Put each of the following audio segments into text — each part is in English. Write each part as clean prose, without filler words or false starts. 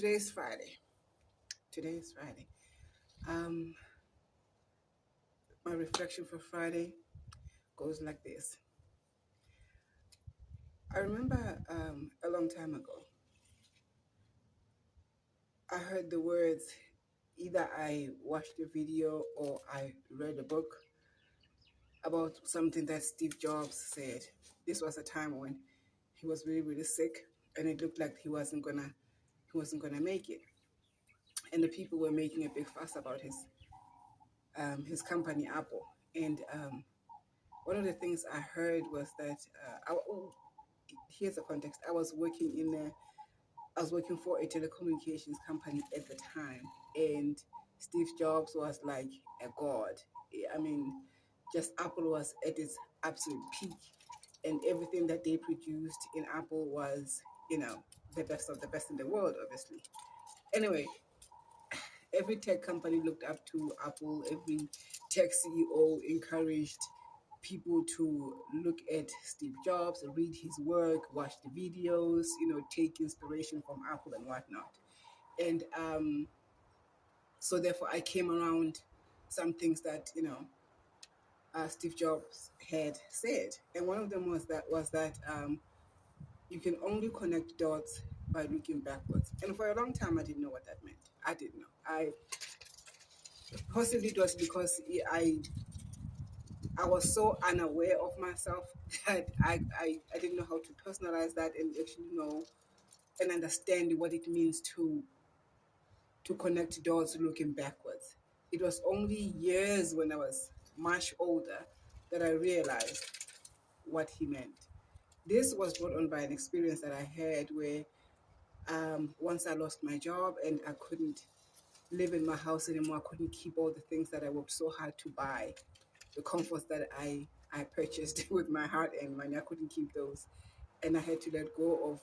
today is Friday. Today is Friday. Um, my reflection for Friday goes like this. I remember a long time ago, I heard the words, either I watched a video or I read a book about something that Steve Jobs said. This was a time when he was really, really sick, and it looked like he wasn't gonna make it. And the people were making a big fuss about his company Apple. And one of the things I heard was that here's the context. I was working for a telecommunications company at the time, and Steve Jobs was like a god. I mean, just Apple was at its absolute peak, and everything that they produced in Apple was, the best of the best in the world, obviously. Anyway, every tech company looked up to Apple. Every tech CEO encouraged people to look at Steve Jobs, read his work, watch the videos, take inspiration from Apple and whatnot. And so therefore I came around some things that, Steve Jobs had said. And one of them was that you can only connect dots by looking backwards. And for a long time, I didn't know what that meant. I didn't know. I possibly it was because I was so unaware of myself that I didn't know how to personalize that and actually know and understand what it means to connect dots looking backwards. It was only years when I was much older that I realized what he meant. This was brought on by an experience that I had where once I lost my job and I couldn't live in my house anymore. I couldn't keep all the things that I worked so hard to buy, the comforts that I purchased with my hard earned money. I couldn't keep those, and I had to let go of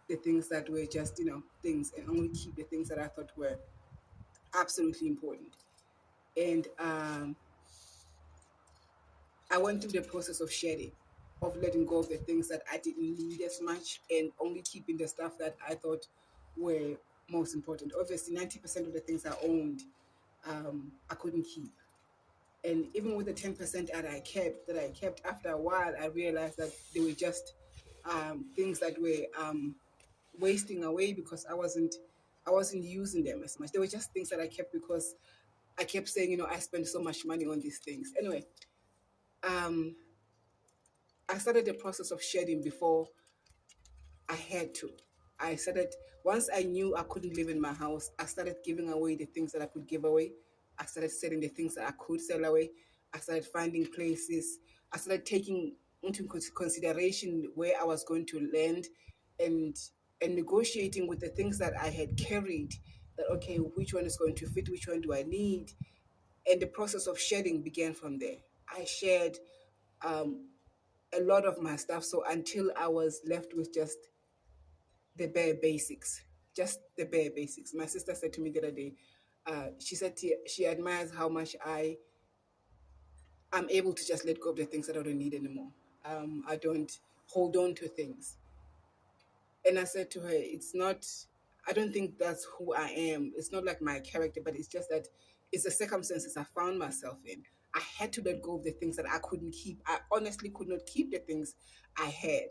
the things that were just things, and only keep the things that I thought were absolutely important. And I went through the process of shedding, of letting go of the things that I didn't need as much, and only keeping the stuff that I thought were most important. Obviously, 90% of the things I owned, I couldn't keep. And even with the 10% that I kept, after a while, I realized that they were just things that were wasting away because I wasn't using them as much. They were just things that I kept because I kept saying, I spend so much money on these things. Anyway, um, I started the process of shedding before I had to. I started, once I knew I couldn't live in my house, I started giving away the things that I could give away. I started selling the things that I could sell away. I started finding places. I started taking into consideration where I was going to land, and negotiating with the things that I had carried, that okay, which one is going to fit, which one do I need? And the process of shedding began from there. I shared um, a lot of my stuff, so until I was left with just the bare basics, just the bare basics. My sister said to me the other day, she said she admires how much I'm able to just let go of the things that I don't need anymore. I don't hold on to things. And I said to her, it's not, I don't think that's who I am. It's not like my character, but it's just that it's the circumstances I found myself in. I had to let go of the things that I couldn't keep. I honestly could not keep the things I had.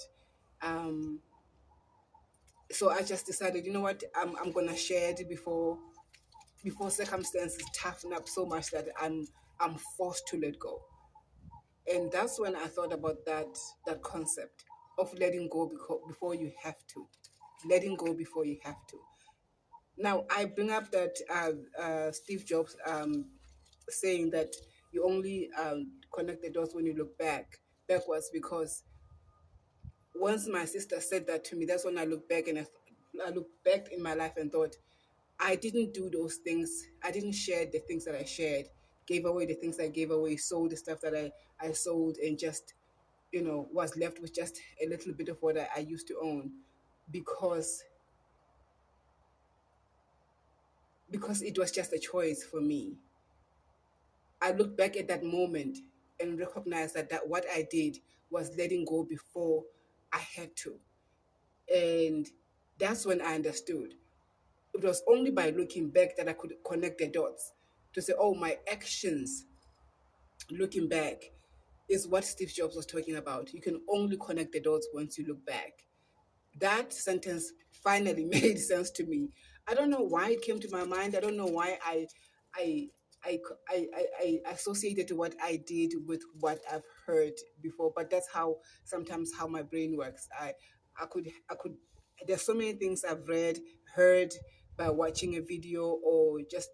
Um, so I just decided, you know what, I'm gonna share it before circumstances toughen up so much that I'm forced to let go. And that's when I thought about that concept of letting go before you have to, letting go before you have to. Now I bring up that Steve Jobs saying that you only connect the dots when you look backwards, because once my sister said that to me, that's when I look back and I look back in my life and thought, I didn't do those things. I didn't share the things that I shared, gave away the things I gave away, sold the stuff that I sold, and just, was left with just a little bit of what I used to own, because it was just a choice for me. I look back at that moment and recognize that what I did was letting go before I had to. And that's when I understood. It was only by looking back that I could connect the dots to say, oh, my actions looking back is what Steve Jobs was talking about. You can only connect the dots once you look back. That sentence finally made sense to me. I don't know why it came to my mind. I don't know why I, I, I associated what I did with what I've heard before. But that's how sometimes how my brain works. I could. There's so many things I've read, heard by watching a video or just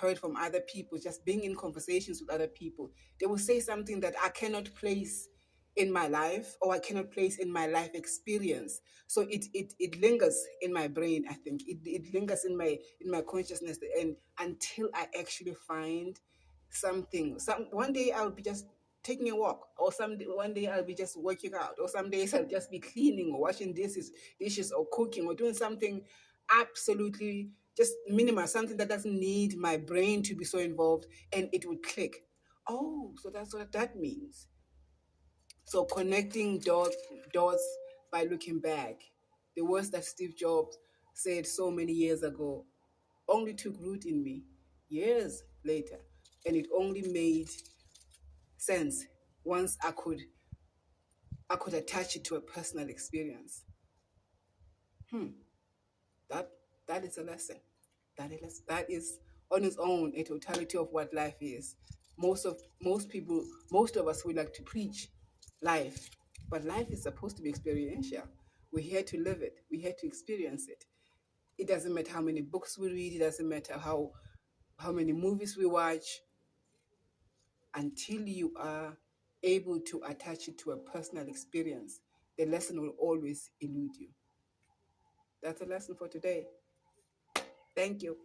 heard from other people, just being in conversations with other people. They will say something that I cannot place in my life or I cannot place in my life experience. So it lingers in my brain, I think. It lingers in my consciousness and until I actually find something. One day I'll be just taking a walk, or one day I'll be just working out, or some days I'll just be cleaning or washing dishes or cooking or doing something absolutely just minimal, something that doesn't need my brain to be so involved, and it would click. Oh, so that's what that means. So connecting dots by looking back. The words that Steve Jobs said so many years ago only took root in me years later. And it only made sense once I could attach it to a personal experience. That that is a lesson. That is on its own a totality of what life is. Most of us would like to preach life, but life is supposed to be experiential. We're here to live it. We're here to experience it. It doesn't matter how many books we read. It doesn't matter how many movies we watch. Until you are able to attach it to a personal experience, the lesson will always elude you. That's a lesson for today. Thank you.